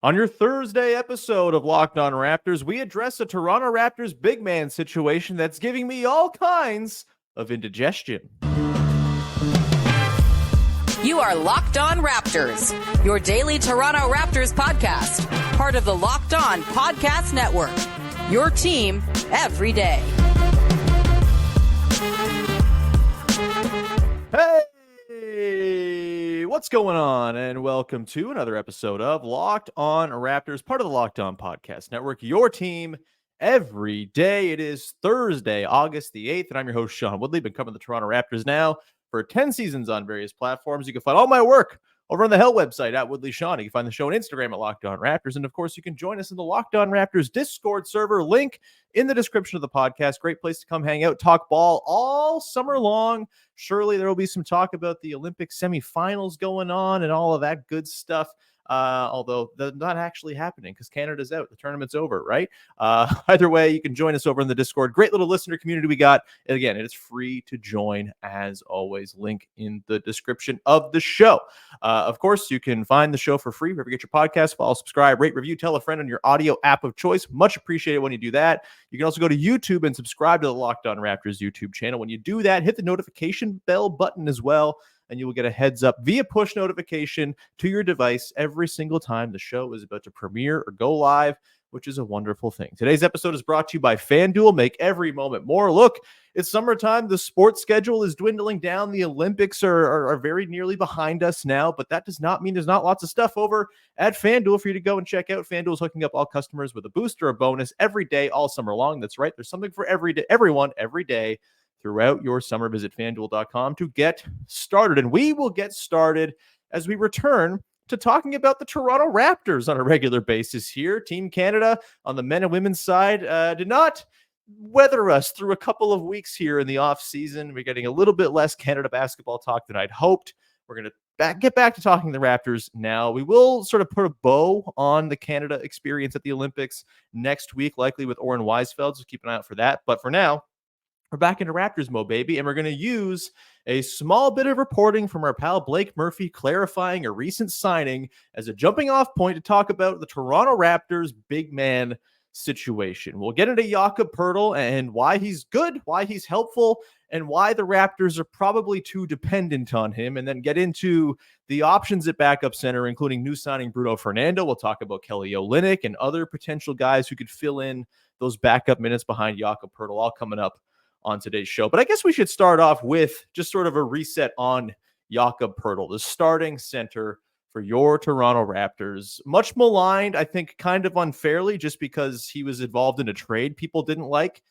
On your Thursday episode of Locked On Raptors, we address a Toronto Raptors big man situation that's giving me all kinds of indigestion. You are Locked On Raptors, your daily Toronto Raptors podcast, part of the Locked On Podcast Network, your team every day. Hey, what's going on? And welcome to another episode of Locked On Raptors, part of the Locked On Podcast Network, your team every day. It is Thursday, August the 8th, and I'm your host, Sean Woodley. Been covering the Toronto Raptors now for 10 seasons on various platforms. You can find all my work over on the Hell website at Woodley Sean. You can find the show on Instagram at Locked On Raptors. And of course, you can join us in the Locked On Raptors Discord server, link in the description of the podcast. Great place to come hang out, talk ball all summer long. Surely there will be some talk about the Olympic semifinals going on and all of that good stuff. Although they're not actually happening because Canada's out. The tournament's over, right? Either way, you can join us over in the Discord. Great little listener community we got. And again, it is free to join as always. Link in the description of the show. Of course, you can find the show for free wherever you get your podcast. Follow, subscribe, rate, review, tell a friend on your audio app of choice. Much appreciated when you do that. You can also go to YouTube and subscribe to the Locked On Raptors YouTube channel. When you do that, hit the notification bell button as well, and you will get a heads up via push notification to your device every single time the show is about to premiere or go live, which is a wonderful thing. Today's episode is brought to you by FanDuel. Make every moment more. Look, it's summertime. The sports schedule is dwindling down. The Olympics are very nearly behind us now, but that does not mean there's not lots of stuff over at FanDuel for you to go and check out. FanDuel is hooking up all customers with a boost or a bonus every day, all summer long. That's right. There's something for everyone, every day throughout your summer. Visit FanDuel.com to get started. And we will get started as we return to talking about the Toronto Raptors on a regular basis here. Team Canada on the men and women's side did not weather us through a couple of weeks here in the off season. We're getting a little bit less Canada basketball talk than I'd hoped. We're going to get back to talking the Raptors now. We will sort of put a bow on the Canada experience at the Olympics next week, likely with Oren Weisfeld, so keep an eye out for that. But for now, we're back into Raptors mode, baby, and we're going to use a small bit of reporting from our pal Blake Murphy clarifying a recent signing as a jumping off point to talk about the Toronto Raptors big man situation. We'll get into Jakob Poeltl and why he's good, why he's helpful, and why the Raptors are probably too dependent on him, and then get into the options at backup center, including new signing Bruno Fernando. We'll talk about Kelly Olynyk and other potential guys who could fill in those backup minutes behind Jakob Poeltl, all coming up on today's show. But I guess we should start off with just sort of a reset on Jakob Poeltl, the starting center for your Toronto Raptors. Much maligned, I think, kind of unfairly, just because he was involved in a trade people didn't like.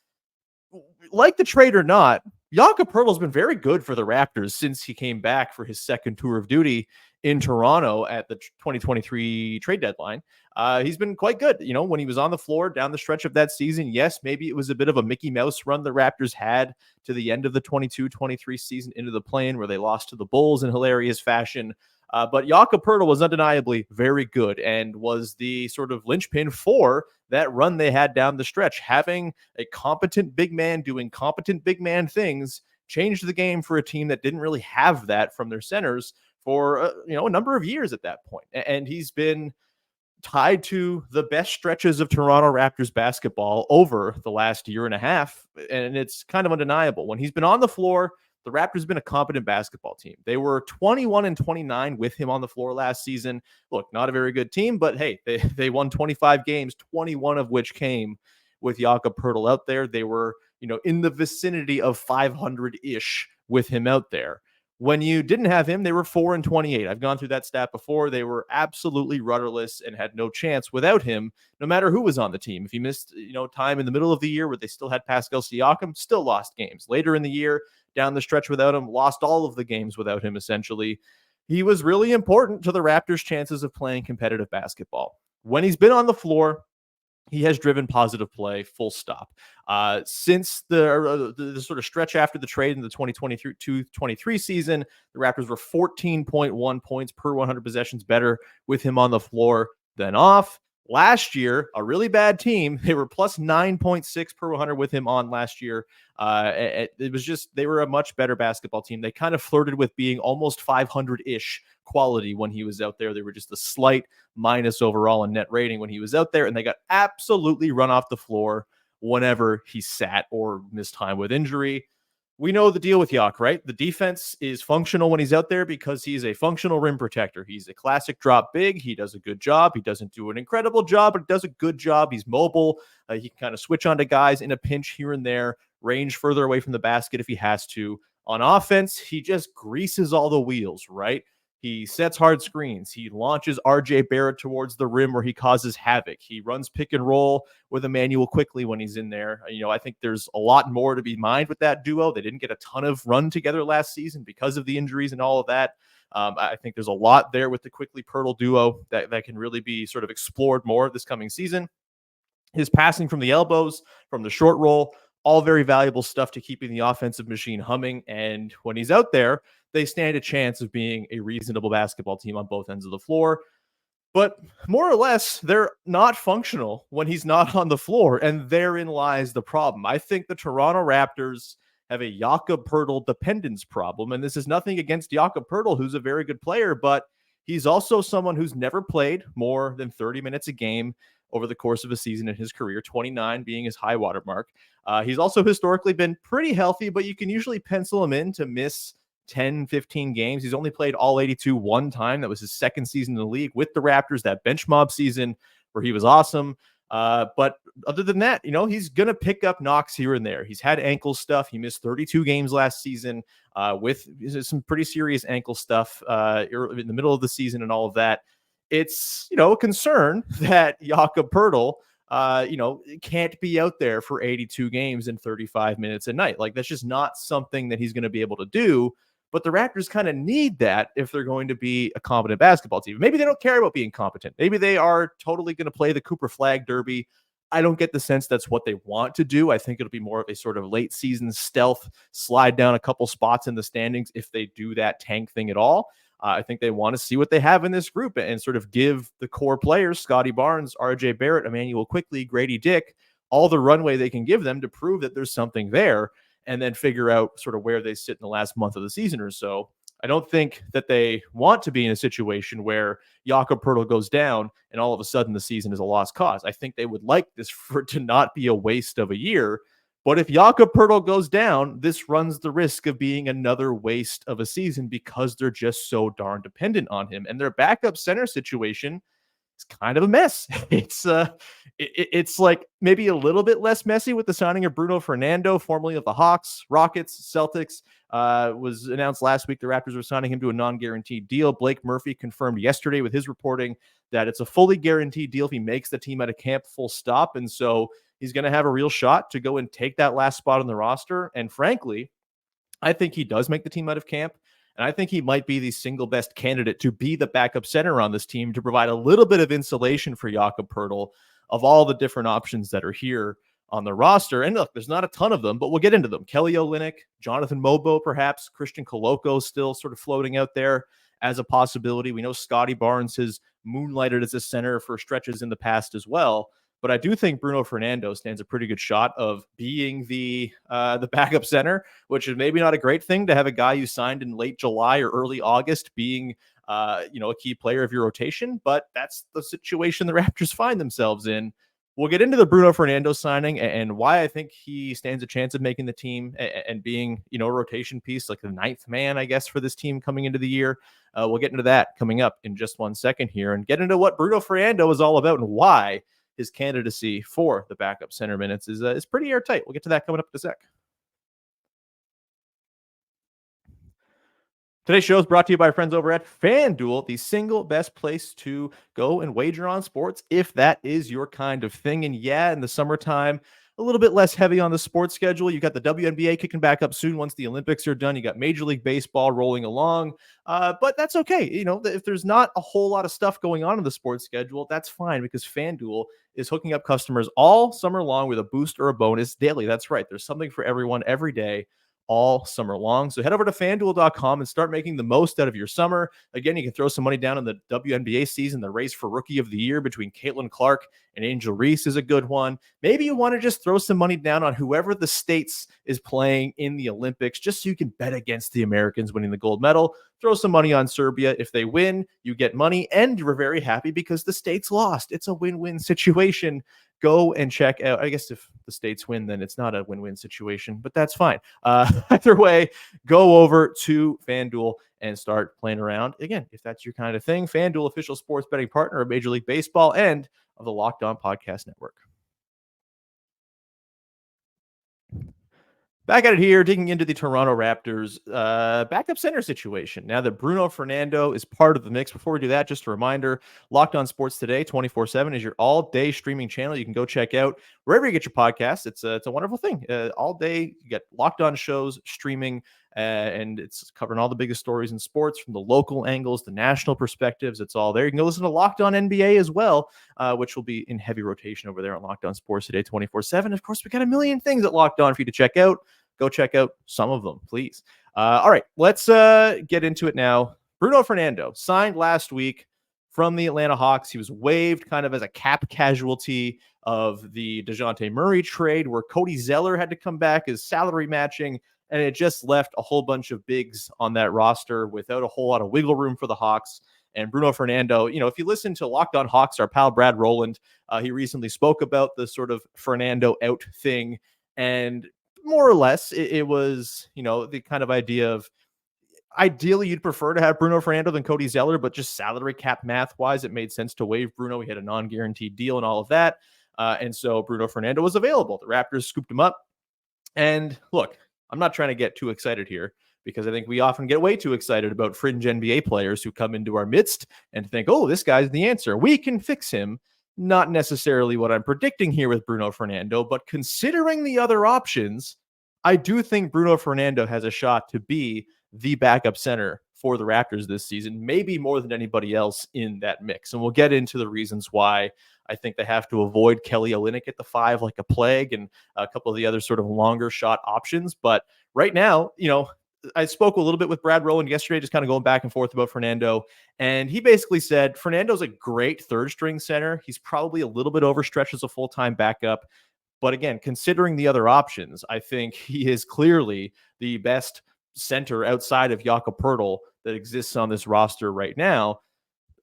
Like the trade or not, Jakob Poeltl's been very good for the Raptors since he came back for his second tour of duty in Toronto at the 2023 trade deadline. He's been quite good. You know, when he was on the floor down the stretch of that season, yes, maybe it was a bit of a Mickey Mouse run the Raptors had to the end of the 22-23 season into the play-in where they lost to the Bulls in hilarious fashion. But Jakob Poeltl was undeniably very good and was the sort of linchpin for that run they had down the stretch. Having a competent big man doing competent big man things changed the game for a team that didn't really have that from their centers for a number of years at that point. And he's been tied to the best stretches of Toronto Raptors basketball over the last year and a half. And it's kind of undeniable. When he's been on the floor, the Raptors have been a competent basketball team. They were 21-29 with him on the floor last season. Look, not a very good team, but hey, they won 25 games, 21 of which came with Jakob Poeltl out there. They were, in the vicinity of 500-ish with him out there. When you didn't have him, they were 4-28. I've gone through that stat before. They were absolutely rudderless and had no chance without him, no matter who was on the team. If he missed, time in the middle of the year where they still had Pascal Siakam, still lost games. Later in the year, down the stretch without him, lost all of the games without him, essentially. He was really important to the Raptors' chances of playing competitive basketball. When he's been on the floor, he has driven positive play, full stop. Since the sort of stretch after the trade in the 2022-23 season, the Raptors were 14.1 points per 100 possessions better with him on the floor than off. Last year, a really bad team. They were plus 9.6 per 100 with him on last year. It was just, they were a much better basketball team. They kind of flirted with being almost 500-ish quality when he was out there. They were just a slight minus overall in net rating when he was out there, and they got absolutely run off the floor whenever he sat or missed time with injury. We know the deal with Yak, right? The defense is functional when he's out there because he's a functional rim protector. He's a classic drop big. He does a good job. He doesn't do an incredible job, but does a good job. He's mobile. He can kind of switch onto guys in a pinch here and there, range further away from the basket if he has to. On offense, he just greases all the wheels, right? He sets hard screens. He launches RJ Barrett towards the rim where he causes havoc. He runs pick and roll with Emmanuel quickly when he's in there. I think there's a lot more to be mined with that duo. They didn't get a ton of run together last season because of the injuries and all of that. I think there's a lot there with the quickly Poeltl duo that can really be sort of explored more this coming season. His passing from the elbows, from the short roll, all very valuable stuff to keeping the offensive machine humming. And when he's out there, they stand a chance of being a reasonable basketball team on both ends of the floor. But more or less, they're not functional when he's not on the floor, and therein lies the problem. I think the Toronto Raptors have a Jakob Poeltl dependence problem, and this is nothing against Jakob Poeltl, who's a very good player, but he's also someone who's never played more than 30 minutes a game over the course of a season in his career, 29 being his high water mark. He's also historically been pretty healthy, but you can usually pencil him in to miss 10, 15 games. He's only played all 82 one time. That was his second season in the league with the Raptors, that bench mob season where he was awesome. But other than that, he's going to pick up knocks here and there. He's had ankle stuff. He missed 32 games last season with some pretty serious ankle stuff in the middle of the season and all of that. It's, a concern that Jakob Poeltl, can't be out there for 82 games in 35 minutes a night. Like, that's just not something that he's going to be able to do. But the Raptors kind of need that if they're going to be a competent basketball team. Maybe they don't care about being competent. Maybe they are totally going to play the Cooper Flag Derby. I don't get the sense that's what they want to do. I think it'll be more of a sort of late season stealth slide down a couple spots in the standings if they do that tank thing at all. I think they want to see what they have in this group and sort of give the core players, Scottie Barnes, RJ Barrett, Emmanuel Quickly, Grady Dick, all the runway they can give them to prove that there's something there, and then figure out sort of where they sit in the last month of the season or so. I don't think that they want to be in a situation where Jakob Poeltl goes down and all of a sudden the season is a lost cause. I think they would like this for it to not be a waste of a year. But if Jakob Poeltl goes down, this runs the risk of being another waste of a season because they're just so darn dependent on him. And their backup center situation is kind of a mess. It's like maybe a little bit less messy with the signing of Bruno Fernando, formerly of the Hawks, Rockets, Celtics. Was announced last week the Raptors were signing him to a non-guaranteed deal. Blake Murphy confirmed yesterday with his reporting that it's a fully guaranteed deal if he makes the team out of camp, full stop. And so he's going to have a real shot to go and take that last spot on the roster. And frankly, I think he does make the team out of camp. And I think he might be the single best candidate to be the backup center on this team to provide a little bit of insulation for Jakob Poeltl of all the different options that are here on the roster. And look, there's not a ton of them, but we'll get into them. Kelly Olynyk, Jonathan Mogbo, perhaps. Christian Koloko still sort of floating out there as a possibility. We know Scottie Barnes has moonlighted as a center for stretches in the past as well. But I do think Bruno Fernando stands a pretty good shot of being the backup center, which is maybe not a great thing to have a guy you signed in late July or early August being a key player of your rotation. But that's the situation the Raptors find themselves in. We'll get into the Bruno Fernando signing and why I think he stands a chance of making the team and being, a rotation piece, like the ninth man, I guess, for this team coming into the year. We'll get into that coming up in just 1 second here and get into what Bruno Fernando is all about and why his candidacy for the backup center minutes is pretty airtight. We'll get to that coming up in a sec. Today's show is brought to you by our friends over at FanDuel, the single best place to go and wager on sports if that is your kind of thing. And yeah, in the summertime, a little bit less heavy on the sports schedule. You got the WNBA kicking back up soon once the Olympics are done. You got Major League Baseball rolling along, but that's okay. If there's not a whole lot of stuff going on in the sports schedule, that's fine because FanDuel is hooking up customers all summer long with a boost or a bonus daily. That's right. There's something for everyone every day. all summer long. So head over to FanDuel.com and start making the most out of your summer. Again, you can throw some money down in the WNBA season. The race for Rookie of the Year between Caitlin Clark and Angel Reese is a good one. Maybe you want to just throw some money down on whoever the States is playing in the Olympics, just so you can bet against the Americans winning the gold medal. Throw some money on Serbia. If they win, you get money, and you're very happy because the States lost. It's a win-win situation. Go and check out. I guess if the States win, then it's not a win-win situation, but that's fine. Either way, go over to FanDuel and start playing around. Again, if that's your kind of thing, FanDuel, official sports betting partner of Major League Baseball and of the Locked On Podcast Network. Back at it here, digging into the Toronto Raptors backup center situation. Now that Bruno Fernando is part of the mix. Before we do that, just a reminder, Locked On Sports Today 24/7 is your all-day streaming channel. You can go check out wherever you get your podcasts. It's a wonderful thing. All day, you get Locked On shows streaming, and it's covering all the biggest stories in sports from the local angles, the national perspectives. It's all there. You can go listen to Locked On NBA as well, which will be in heavy rotation over there on Locked On Sports Today 24/7. Of course, we got a million things at Locked On for you to check out. Go check out some of them, please. All right, let's get into it now. Bruno Fernando signed last week from the Atlanta Hawks. He was waived kind of as a cap casualty of the DeJounte Murray trade, where Cody Zeller had to come back as salary matching, and it just left a whole bunch of bigs on that roster without a whole lot of wiggle room for the Hawks. And Bruno Fernando, if you listen to Locked On Hawks, our pal Brad Rowland, he recently spoke about the sort of Fernando out thing, and more or less, it was, the kind of idea of ideally you'd prefer to have Bruno Fernando than Cody Zeller, but just salary cap math wise, it made sense to waive Bruno. He had a non-guaranteed deal and all of that. And so Bruno Fernando was available. The Raptors scooped him up. And look, I'm not trying to get too excited here, because I think we often get way too excited about fringe NBA players who come into our midst and think, oh, this guy's the answer. We can fix him. Not necessarily what I'm predicting here with Bruno Fernando, but considering the other options, I do think Bruno Fernando has a shot to be the backup center for the Raptors this season, maybe more than anybody else in that mix. And we'll get into the reasons why I think they have to avoid Kelly Olynyk at the 5 like a plague, and a couple of the other sort of longer shot options. But right now, I spoke a little bit with Brad Rowland yesterday, just kind of going back and forth about Fernando. And he basically said Fernando's a great third string center. He's probably a little bit overstretched as a full-time backup. But again, considering the other options, I think he is clearly the best center outside of Jakob Poeltl that exists on this roster right now.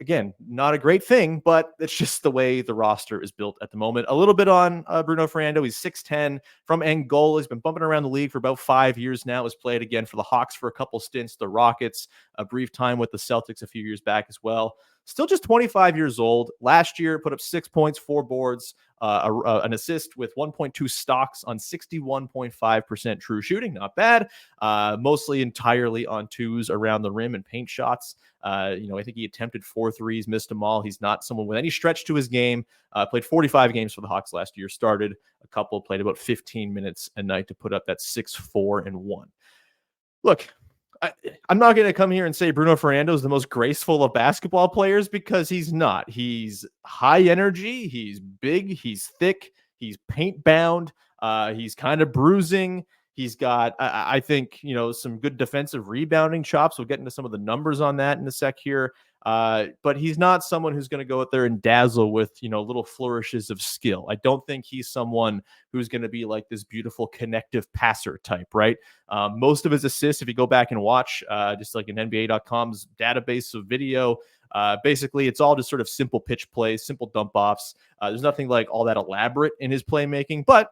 Again, not a great thing, but it's just the way the roster is built at the moment. A little bit on Bruno Fernando. He's 6'10", from Angola. He's been bumping around the league for about 5 years now. Has played again for the Hawks for a couple stints, the Rockets, a brief time with the Celtics a few years back as well. Still just 25 years old. Last year, put up 6 points, 4 boards, an assist with 1.2 stocks on 61.5% true shooting. Not bad. Mostly entirely on twos around the rim and paint shots. I think he attempted 4 threes, missed them all. He's not someone with any stretch to his game. Played 45 games for the Hawks last year. Started a couple, played about 15 minutes a night to put up that 6-4-1. Look, I'm not going to come here and say Bruno Fernando is the most graceful of basketball players, because he's not. He's high energy. He's big. He's thick. He's paint bound. He's kind of bruising. He's got, I think, some good defensive rebounding chops. We'll get into some of the numbers on that in a sec here. But he's not someone who's going to go out there and dazzle with, little flourishes of skill. I don't think he's someone who's going to be like this beautiful connective passer type, right? Most of his assists, if you go back and watch, just like in NBA.com's database of video, basically it's all just sort of simple pitch plays, simple dump offs. There's nothing like all that elaborate in his playmaking, but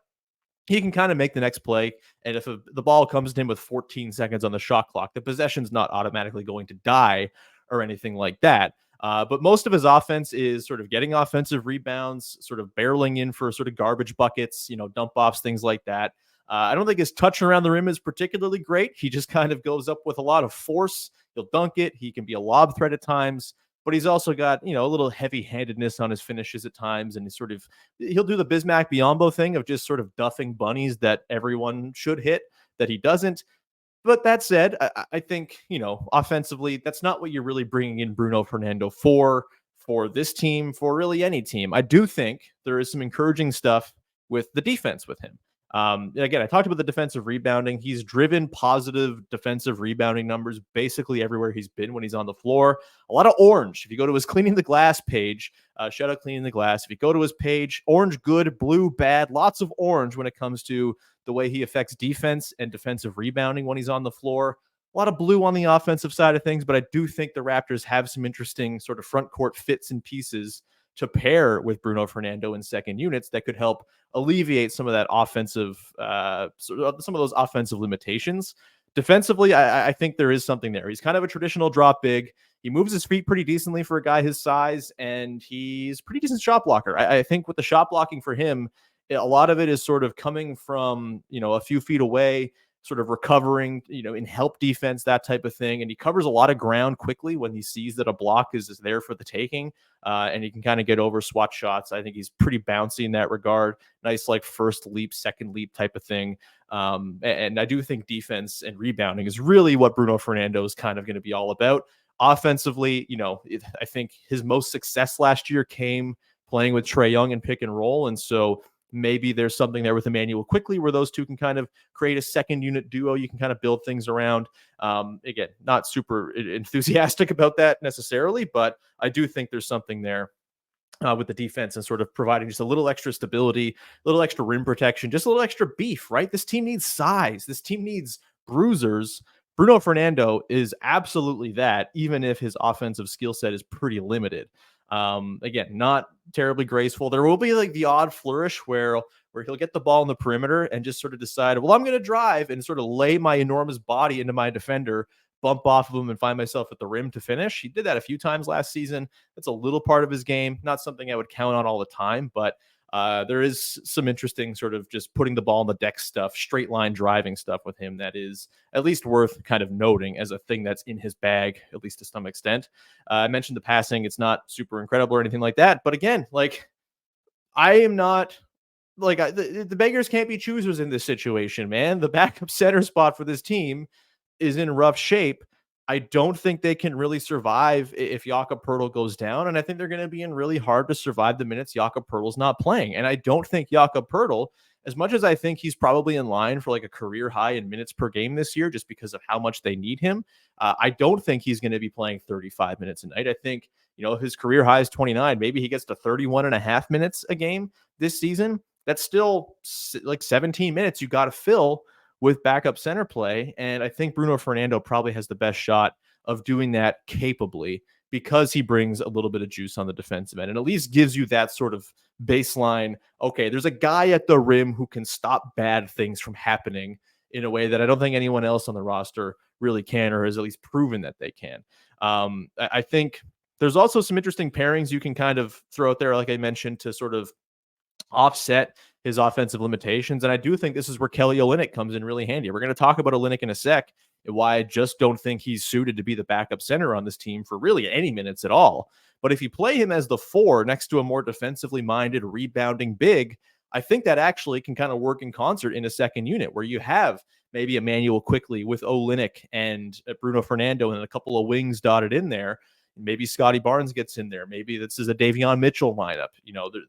he can kind of make the next play. And if the ball comes to him with 14 seconds on the shot clock, the possession's not automatically going to die or anything like that. But most of his offense is sort of getting offensive rebounds, sort of barreling in for sort of garbage buckets, dump offs, things like that. I don't think his touch around the rim is particularly great. He just kind of goes up with a lot of force. He'll dunk it. He can be a lob threat at times, but he's also got, a little heavy-handedness on his finishes at times. And he'll do the Bismack Biyombo thing of just sort of duffing bunnies that everyone should hit, that he doesn't. But that said, I think, offensively, that's not what you're really bringing in Bruno Fernando for this team, for really any team. I do think there is some encouraging stuff with the defense with him. Again, I talked about the defensive rebounding. He's driven positive defensive rebounding numbers basically everywhere he's been when he's on the floor. A lot of orange. If you go to his cleaning the glass page, shout out cleaning the glass. If you go to his page, orange good, blue bad, lots of orange when it comes to the way he affects defense and defensive rebounding when he's on the floor. A lot of blue on the offensive side of things, but I do think the Raptors have some interesting sort of front court fits and pieces to pair with Bruno Fernando in second units that could help alleviate some of that offensive, some of those offensive limitations. Defensively, I think there is something there. He's kind of a traditional drop big. He moves his feet pretty decently for a guy his size, and he's a pretty decent shot blocker. I think with the shot blocking for him, a lot of it is sort of coming from, a few feet away, sort of recovering, in help defense, that type of thing. And he covers a lot of ground quickly when he sees that a block is there for the taking. And he can kind of get over swat shots. I think he's pretty bouncy in that regard. Nice, like first leap, second leap type of thing. And I do think defense and rebounding is really what Bruno Fernando is kind of going to be all about. Offensively, I think his most success last year came playing with Trae Young and pick and roll. And so maybe there's something there with Emmanuel quickly where those two can kind of create a second unit duo. You can kind of build things around. Again, not super enthusiastic about that necessarily, but I do think there's something there with the defense and sort of providing just a little extra stability, a little extra rim protection, just a little extra beef, right? This team needs size. This team needs bruisers. Bruno Fernando is absolutely that, even if his offensive skill set is pretty limited. Again, not terribly graceful. There will be like the odd flourish where he'll get the ball in the perimeter and just sort of decide, well, I'm going to drive and sort of lay my enormous body into my defender, bump off of him and find myself at the rim to finish. He did that a few times last season. That's a little part of his game. Not something I would count on all the time, but there is some interesting sort of just putting the ball on the deck stuff, straight line driving stuff with him that is at least worth kind of noting as a thing that's in his bag, at least to some extent. I mentioned the passing. It's not super incredible or anything like that. But again, like I am not like the beggars can't be choosers in this situation, man. The backup center spot for this team is in rough shape. I don't think they can really survive if Jakob Poeltl goes down. And I think they're going to be in really hard to survive the minutes Jakob Poeltl's not playing. And I don't think Jakob Poeltl, as much as I think he's probably in line for like a career high in minutes per game this year, just because of how much they need him, I don't think he's going to be playing 35 minutes a night. I think, his career high is 29. Maybe he gets to 31 and a half minutes a game this season. That's still like 17 minutes you got to fill with backup center play. And I think Bruno Fernando probably has the best shot of doing that capably because he brings a little bit of juice on the defensive end and at least gives you that sort of baseline. Okay, there's a guy at the rim who can stop bad things from happening in a way that I don't think anyone else on the roster really can, or has at least proven that they can. I think there's also some interesting pairings you can kind of throw out there, like I mentioned, to sort of offset his offensive limitations. And I do think this is where Kelly Olynyk comes in really handy. We're going to talk about Olynyk in a sec and why I just don't think he's suited to be the backup center on this team for really any minutes at all. But if you play him as the 4 next to a more defensively minded rebounding big, I think that actually can kind of work in concert in a second unit where you have maybe Emmanuel quickly with Olynyk and Bruno Fernando and a couple of wings dotted in there. Maybe Scottie Barnes gets in there. Maybe this is a Davion Mitchell lineup.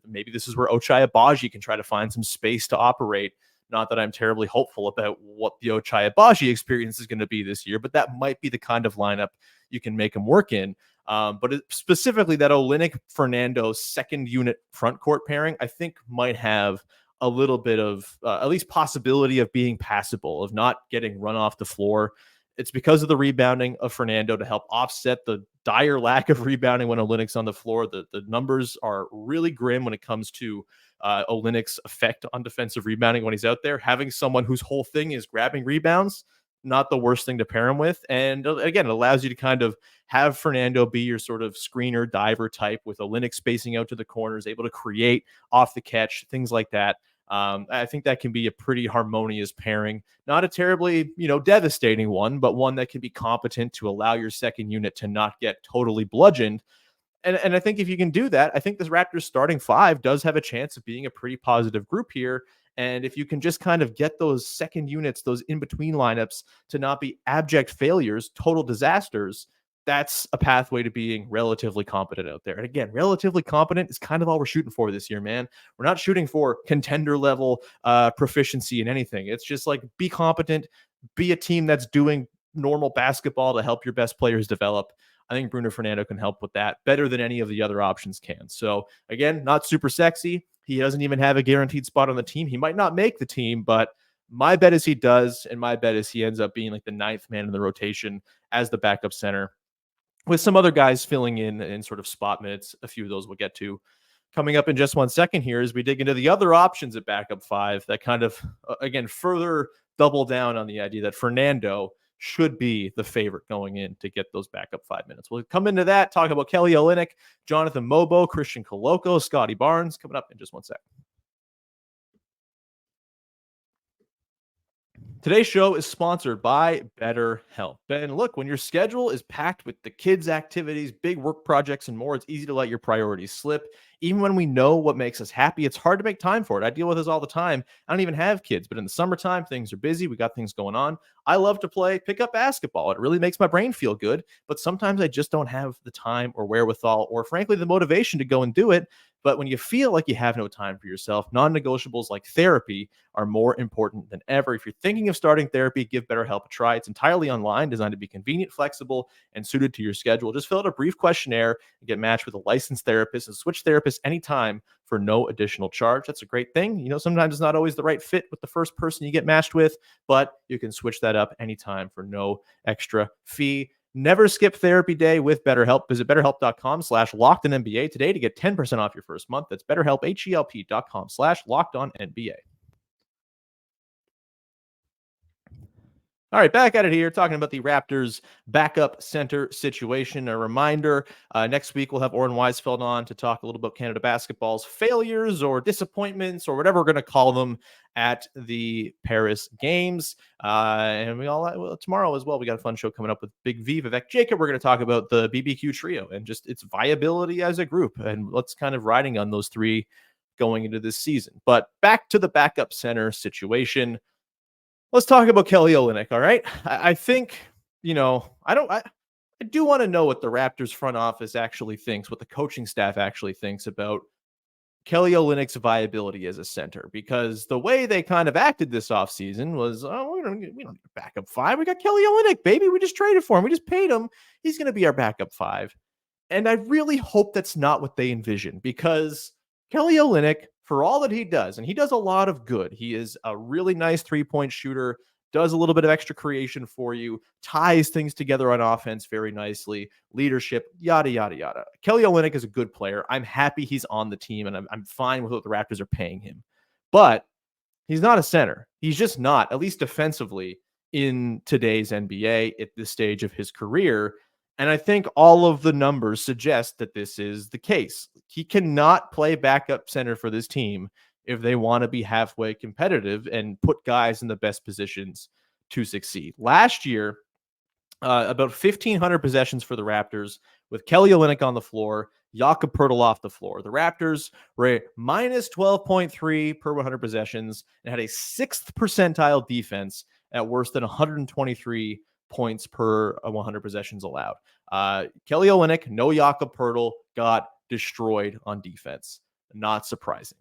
Maybe this is where Ochai Agbaji can try to find some space to operate. Not that I'm terribly hopeful about what the Ochai Agbaji experience is going to be this year, but that might be the kind of lineup you can make him work in. But specifically that Olynyk Fernando second unit front court pairing, I think might have a little bit of at least possibility of being passable, of not getting run off the floor. It's because of the rebounding of Fernando to help offset the dire lack of rebounding when Olynyk's on the floor. The numbers are really grim when it comes to Olynyk's effect on defensive rebounding when he's out there. Having someone whose whole thing is grabbing rebounds, not the worst thing to pair him with. And again, it allows you to kind of have Fernando be your sort of screener diver type with Olynyk spacing out to the corners, able to create off the catch, things like that. I think that can be a pretty harmonious pairing, not a terribly, devastating one, but one that can be competent to allow your second unit to not get totally bludgeoned. And I think if you can do that, I think this Raptors starting 5 does have a chance of being a pretty positive group here. And if you can just kind of get those second units, those in-between lineups to not be abject failures, total disasters, that's a pathway to being relatively competent out there. And again, relatively competent is kind of all we're shooting for this year, man. We're not shooting for contender level proficiency in anything. It's just like be competent, be a team that's doing normal basketball to help your best players develop. I think Bruno Fernando can help with that better than any of the other options can. So again, not super sexy. He doesn't even have a guaranteed spot on the team. He might not make the team, but my bet is he does. And my bet is he ends up being like the ninth man in the rotation as the backup center, with some other guys filling in sort of spot minutes. A few of those we'll get to coming up in just 1 second here as we dig into the other options at backup five that kind of, again, further double down on the idea that Fernando should be the favorite going in to get those backup 5 minutes. We'll come into that, talk about Kelly Olynyk, Jonathan Mogbo, Christian Koloko, Scottie Barnes coming up in just 1 sec. Today's show is sponsored by BetterHelp. And look, when your schedule is packed with the kids' activities, big work projects, and more, it's easy to let your priorities slip. Even when we know what makes us happy, it's hard to make time for it. I deal with this all the time. I don't even have kids, but in the summertime, things are busy. We got things going on. I love to play pickup basketball. It really makes my brain feel good, but sometimes I just don't have the time or wherewithal or, frankly, the motivation to go and do it. But when you feel like you have no time for yourself, non-negotiables like therapy are more important than ever. If you're thinking of starting therapy, give BetterHelp a try. It's entirely online, designed to be convenient, flexible, and suited to your schedule. Just fill out a brief questionnaire and get matched with a licensed therapist and switch therapists anytime for no additional charge. That's a great thing. You know, sometimes it's not always the right fit with the first person you get matched with, but you can switch that up anytime for no extra fee. Never skip therapy day with BetterHelp. Visit BetterHelp.com/LockedOnNBA today to get 10% off your first month. That's BetterHelp, HELP.com/LockedOnNBA. All right, back at it here, talking about the Raptors backup center situation. A reminder, next week we'll have Oren Weisfeld on to talk a little about Canada basketball's failures or disappointments or whatever we're going to call them at the Paris Games. And tomorrow as well, we got a fun show coming up with Big V, Vivek Jacob. We're going to talk about the BBQ trio and just its viability as a group and what's kind of riding on those three going into this season. But back to the backup center situation. Let's talk about Kelly Olynyk, all right? I think, I do want to know what the Raptors front office actually thinks, what the coaching staff actually thinks about Kelly Olynyk's viability as a center, because the way they kind of acted this offseason was, we don't need a backup five. We got Kelly Olynyk, baby. We just traded for him. We just paid him. He's going to be our backup five. And I really hope that's not what they envision, because Kelly Olynyk, for all that he does, and he does a lot of good. He is a really nice three-point shooter, does a little bit of extra creation for you, ties things together on offense very nicely, leadership, yada, yada, yada. Kelly Olynyk is a good player. I'm happy he's on the team, and I'm fine with what the Raptors are paying him. But he's not a center. He's just not, at least defensively, in today's NBA at this stage of his career. And I think all of the numbers suggest that this is the case. He cannot play backup center for this team if they want to be halfway competitive and put guys in the best positions to succeed. Last year, about 1,500 possessions for the Raptors with Kelly Olynyk on the floor, Jakob Poeltl off the floor. The Raptors were minus 12.3 per 100 possessions and had a 6th percentile defense at worse than 123 points per 100 possessions allowed. Kelly Olynyk, no Jakob Poeltl, got destroyed on defense. Not surprising.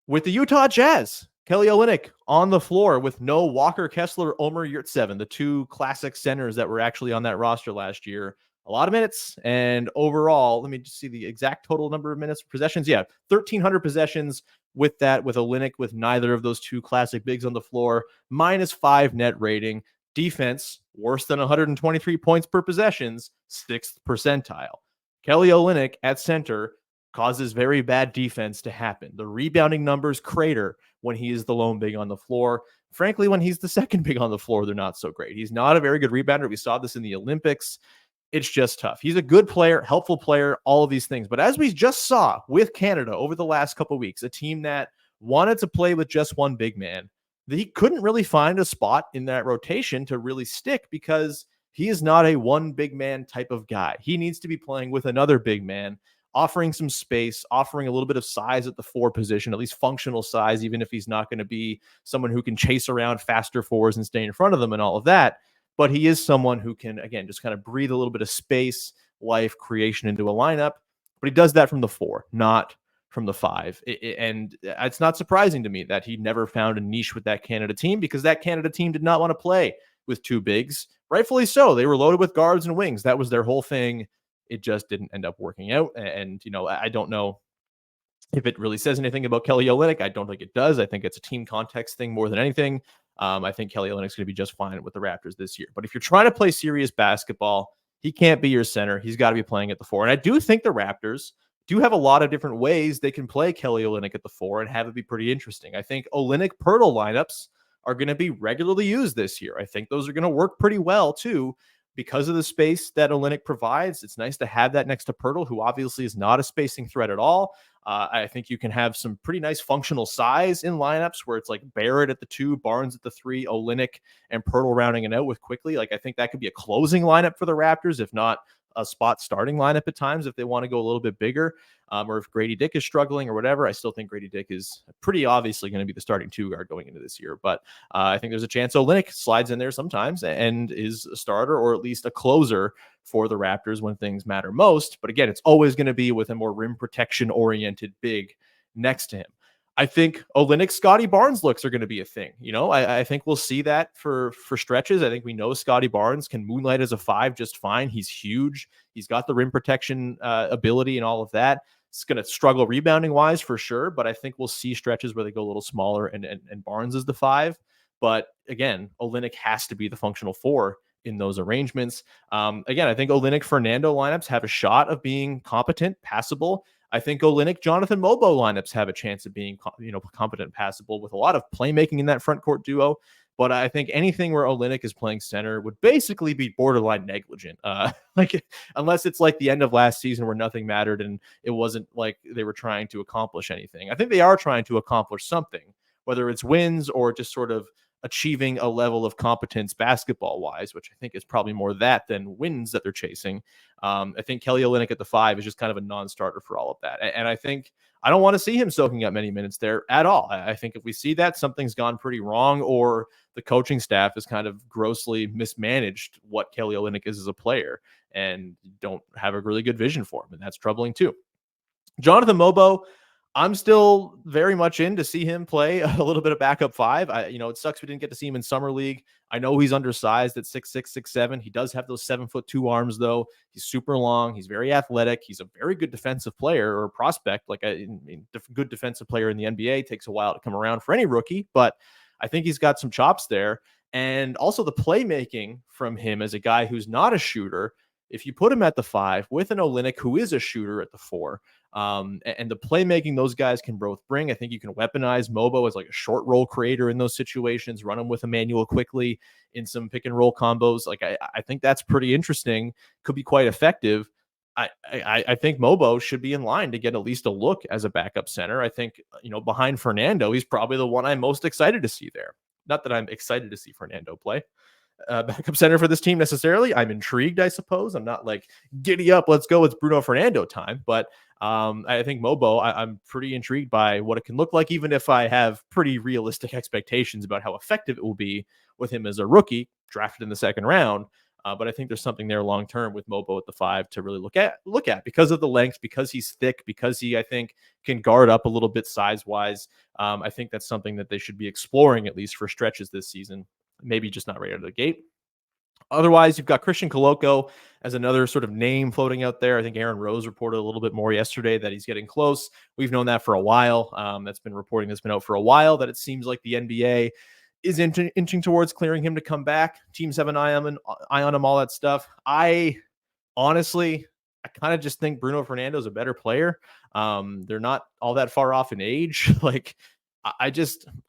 With the Utah Jazz, Kelly Olynyk on the floor with no Walker Kessler, Omer Yurtseven, the two classic centers that were actually on that roster last year. A lot of minutes, and overall, let me just see the exact total number of minutes possessions. Yeah, 1,300 possessions with that, with Olynyk, with neither of those two classic bigs on the floor, -5 net rating. Defense, worse than 123 points per possessions, 6th percentile. Kelly Olynyk at center causes very bad defense to happen. The rebounding numbers crater when he is the lone big on the floor. Frankly, when he's the second big on the floor, they're not so great. He's not a very good rebounder. We saw this in the Olympics. It's just tough. He's a good player, helpful player, all of these things. But as we just saw with Canada over the last couple of weeks, a team that wanted to play with just one big man, he couldn't really find a spot in that rotation to really stick because he is not a one big man type of guy. He needs to be playing with another big man, offering some space, offering a little bit of size at the 4 position, at least functional size, even if he's not going to be someone who can chase around faster fours and stay in front of them and all of that. but he is someone who can, again, just kind of breathe a little bit of space, life, creation into a lineup. But he does that from the 4, not from the 5. And it's not surprising to me that he never found a niche with that Canada team, because that Canada team did not want to play with 2 bigs. Rightfully so. They were loaded with guards and wings. That was their whole thing. It just didn't end up working out. And, I don't know if it really says anything about Kelly Olynyk. I don't think it does. I think it's a team context thing more than anything. I think Kelly Olynyk's going to be just fine with the Raptors this year. But if you're trying to play serious basketball, he can't be your center. He's got to be playing at the 4. And I do think the Raptors do have a lot of different ways they can play Kelly Olynyk at the 4 and have it be pretty interesting. I think Olynyk-Poeltl lineups are going to be regularly used this year. I think those are going to work pretty well too, because of the space that Olynyk provides. It's nice to have that next to Poeltl, who obviously is not a spacing threat at all. I think you can have some pretty nice functional size in lineups where it's like Barrett at the 2, Barnes at the 3, Olynyk and Poeltl rounding it out with quickly. Like, I think that could be a closing lineup for the Raptors, if not a spot starting lineup at times, if they want to go a little bit bigger, or if Grady Dick is struggling or whatever. I still think Grady Dick is pretty obviously going to be the starting 2 guard going into this year. But I think there's a chance Olynyk slides in there sometimes and is a starter, or at least a closer for the Raptors when things matter most. But again, it's always going to be with a more rim protection oriented big next to him. I think Olynyk, Scottie Barnes looks are going to be a thing. I think we'll see that for stretches. I think we know Scottie Barnes can moonlight as a 5 just fine. He's huge. He's got the rim protection ability and all of that. It's going to struggle rebounding wise for sure, but I think we'll see stretches where they go a little smaller and Barnes is the 5. But again, Olynyk has to be the functional 4 in those arrangements. Again, I think Olynyk Fernando lineups have a shot of being competent, passable. I think Olynyk Jonathan Mogbo lineups have a chance of being, competent, passable, with a lot of playmaking in that front court duo. But I think anything where Olynyk is playing center would basically be borderline negligent. Unless it's like the end of last season where nothing mattered and it wasn't like they were trying to accomplish anything. I think they are trying to accomplish something, whether it's wins or just sort of achieving a level of competence basketball wise, which I think is probably more that than wins that they're chasing. I think Kelly Olynyk at the 5 is just kind of a non-starter for all of that. And I think I don't want to see him soaking up many minutes there at all. I think if we see that, something's gone pretty wrong, or the coaching staff has kind of grossly mismanaged what Kelly Olynyk is as a player and don't have a really good vision for him. And that's troubling too. Jonathan Mogbo, I'm still very much in to see him play a little bit of backup 5. It sucks we didn't get to see him in summer league. I know he's undersized at 6'6", 6'7". He does have those 7'2" arms though. He's super long. He's very athletic. He's a very good defensive player, or prospect, like a good defensive player in the NBA. Takes a while to come around for any rookie, but I think he's got some chops there. And also the playmaking from him as a guy who's not a shooter. If you put him at the 5 with an Olynyk who is a shooter at the 4, and the playmaking those guys can both bring, I think you can weaponize Mogbo as like a short roll creator in those situations, run him with Emmanuel quickly in some pick and roll combos. Like I think that's pretty interesting, could be quite effective. I think Mogbo should be in line to get at least a look as a backup center. I think, behind Fernando, he's probably the one I'm most excited to see there. Not that I'm excited to see Fernando play backup center for this team necessarily. I'm intrigued, I suppose. I'm not like, giddy up, let's go, it's Bruno Fernando time. But I think Mogbo, I'm pretty intrigued by what it can look like, even if I have pretty realistic expectations about how effective it will be with him as a rookie drafted in the 2nd round. But I think there's something there long term with Mogbo at the 5 to really look at because of the length, because he's thick, because he, I think, can guard up a little bit size wise. I think that's something that they should be exploring at least for stretches this season. Maybe just not right out of the gate. Otherwise, you've got Christian Koloko as another sort of name floating out there. I think Aaron Rose reported a little bit more yesterday that he's getting close. We've known that for a while. That's been out for a while, that it seems like the NBA is inching towards clearing him to come back. Teams have an eye on him, all that stuff. I honestly kind of just think Bruno Fernando is a better player. They're not all that far off in age.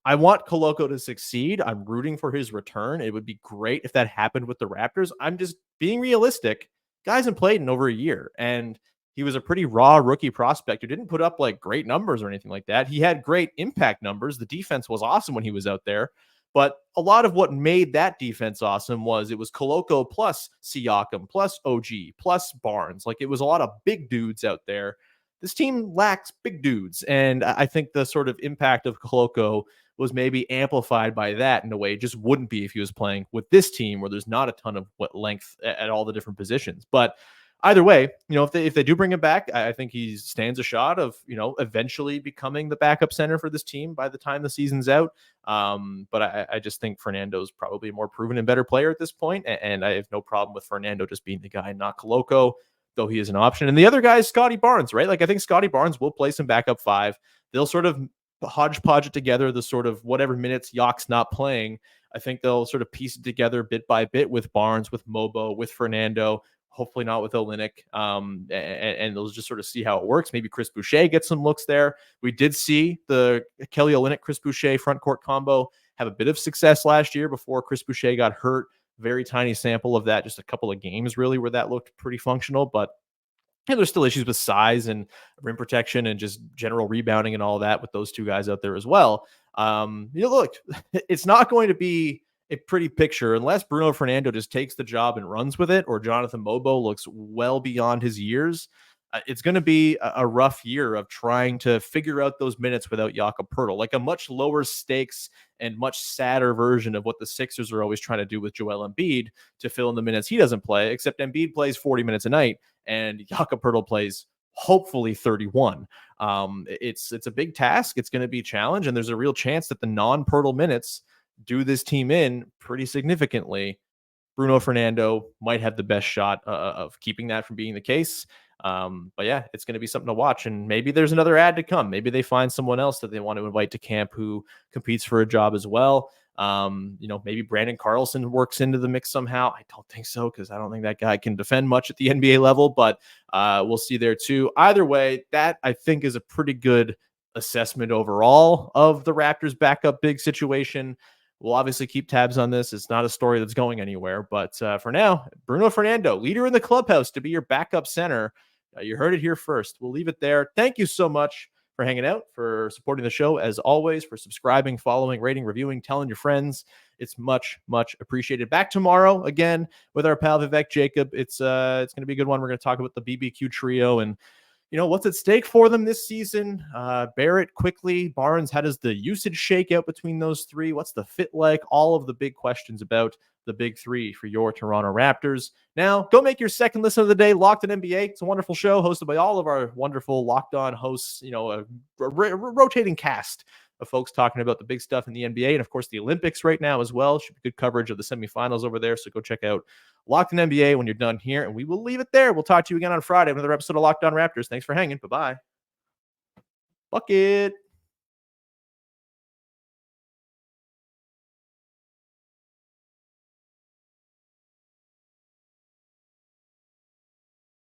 I want Koloko to succeed. I'm rooting for his return. It would be great if that happened with the Raptors. I'm just being realistic. Guy hasn't played in over a year, and he was a pretty raw rookie prospect who didn't put up like great numbers or anything like that. He had great impact numbers. The defense was awesome when he was out there, but a lot of what made that defense awesome was it was Koloko plus Siakam plus OG plus Barnes. Like, it was a lot of big dudes out there. This team lacks big dudes, and I think the sort of impact of Koloko was maybe amplified by that in a way it just wouldn't be if he was playing with this team where there's not a ton of length at all the different positions. But either way, if they do bring him back, I think he stands a shot of, eventually becoming the backup center for this team by the time the season's out. But I just think Fernando's probably a more proven and better player at this point, and I have no problem with Fernando just being the guy, not Koloko, though he is an option. And the other guy is Scottie Barnes, right? Like, I think Scottie Barnes will play some backup five. They'll sort of hodgepodge it together, the sort of whatever minutes Yak's not playing. I think they'll sort of piece it together bit by bit with Barnes, with Mogbo, with Fernando, hopefully not with Olynyk. And they'll just sort of see how it works. Maybe Chris Boucher gets some looks there. We did see the Kelly Olynyk, Chris Boucher front court combo have a bit of success last year before Chris Boucher got hurt. Very tiny sample of that, just a couple of games really where that looked pretty functional, but there's still issues with size and rim protection and just general rebounding and all that with those two guys out there as well. Look, it's not going to be a pretty picture unless Bruno Fernando just takes the job and runs with it, or Jonathan Mogbo looks well beyond his years. It's going to be a rough year of trying to figure out those minutes without Jakob Poeltl, like a much lower stakes and much sadder version of what the Sixers are always trying to do with Joel Embiid to fill in the minutes he doesn't play, except Embiid plays 40 minutes a night and Jakob Poeltl plays hopefully 31. It's a big task. It's going to be a challenge, and there's a real chance that the non-Poeltl minutes do this team in pretty significantly. Bruno Fernando might have the best shot of keeping that from being the case. But yeah, it's going to be something to watch, and maybe there's another ad to come. Maybe they find someone else that they want to invite to camp who competes for a job as well. Maybe Brandon Carlson works into the mix somehow. I don't think so, because I don't think that guy can defend much at the NBA level, but we'll see there too. Either way, that I think is a pretty good assessment overall of the Raptors backup big situation. We'll obviously keep tabs on this. It's not a story that's going anywhere, but for now, Bruno Fernando, leader in the clubhouse to be your backup center. You heard it here first. We'll leave it there. Thank you so much for hanging out, for supporting the show, as always, for subscribing, following, rating, reviewing, telling your friends. It's much, much appreciated. Back tomorrow again with our pal Vivek Jacob. It's going to be a good one. We're going to talk about the BBQ trio and what's at stake for them this season. Barrett, quickly, Barnes, how does the usage shake out between those three? What's the fit like? All of the big questions about the big three for your Toronto Raptors. Now, go make your second listen of the day, Locked On NBA. It's a wonderful show hosted by all of our wonderful Locked On hosts, a rotating cast of folks talking about the big stuff in the NBA and, of course, the Olympics right now as well. Should be good coverage of the semifinals over there, so go check out Locked On NBA when you're done here, and we will leave it there. We'll talk to you again on Friday, another episode of Locked On Raptors. Thanks for hanging. Bye-bye. Bucket.